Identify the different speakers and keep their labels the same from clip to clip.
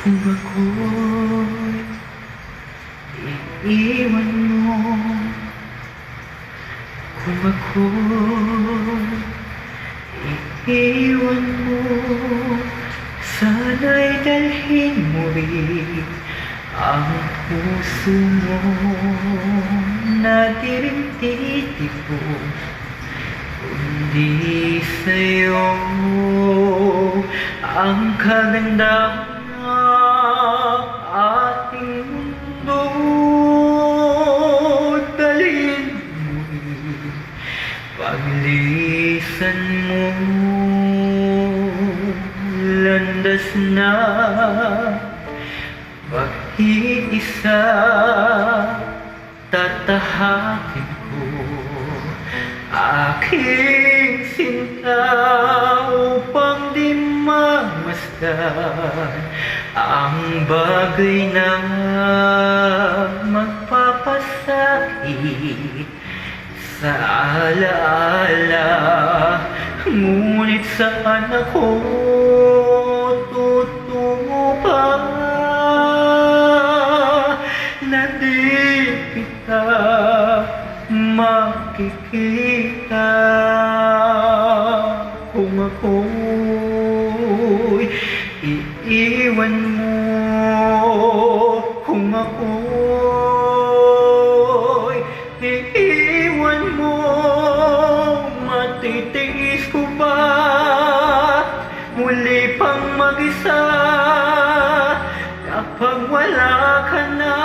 Speaker 1: Kung ako'y iiwan mo, kung ako'y iiwan mo, sana'y dalhin mo rin ang puso mo na di rin titipon, kundi sa'yo ang kagandahan ating mundo. Dalhin mo rin paglisan mo, landas na pag-iisa, tatahakin ko aking sinta upang di mamasdan ang bagay na magpapasakit sa alaala. Ngunit saan ako tutungo pa na di kita makikita? Kung ako'y iiwan mo, kung ako'y iiwan mo, matitiis ko ba muli pang mag-isa kapag wala ka na,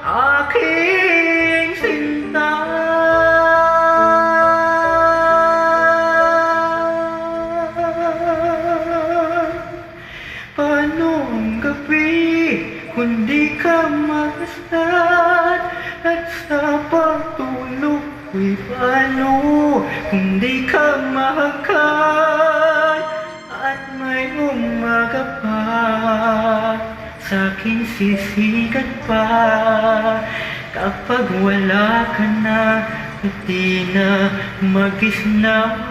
Speaker 1: aking sinta? Paano ang gabi kung di ka malasdan, at sa pagtulog ko'y paano kung di ka mahagkan, at may umaga pa sa'kin sisikat pa kapag wala ka na at di na magisnan?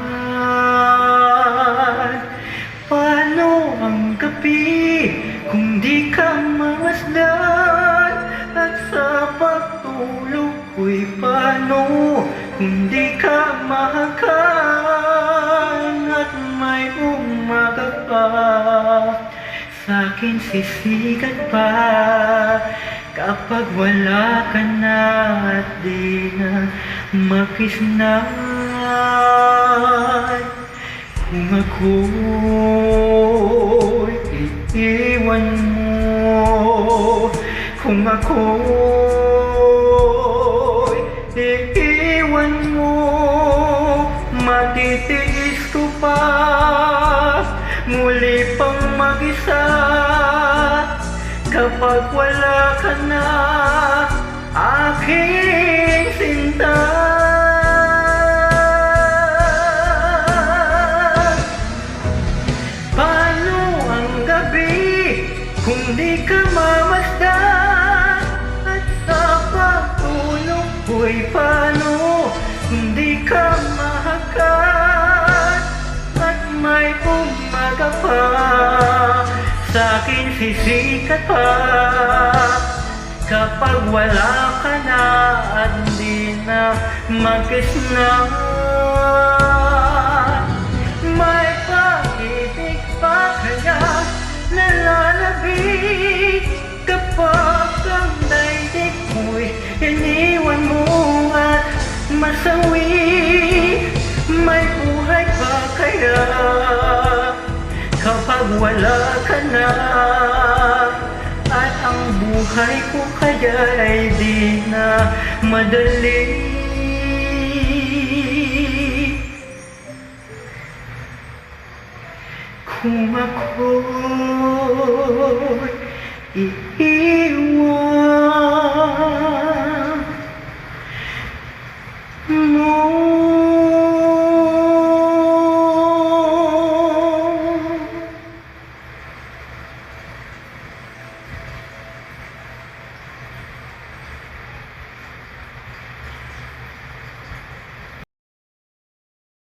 Speaker 1: Paano ang gabi kung di ka mamasdan, at sa pagtulog ko'y paano kung di ka mahagkan, at may umaga pa sa'kin sisikat pa kapag wala ka na at di na magisnan? Kung ako'y iiwan mo, kung ako'y iiwan mo, matitiis ko pa muli pang mag-isa kapag wala ka na, aking sinta? Kung di ka mamasdan, at sa pagtulog ko'y paano kung di ka mahagkan, at may umaga pa sa'kin sisikat pa kapag wala ka na at di na magisnan? May pag-ibig pa kaya nalalabig kapag ang daigdig mo'y iniwan mo at masawi? May buhay pa kaya kapag wala ka na, at ang buhay ko kaya ay di na madali? Kung ako'y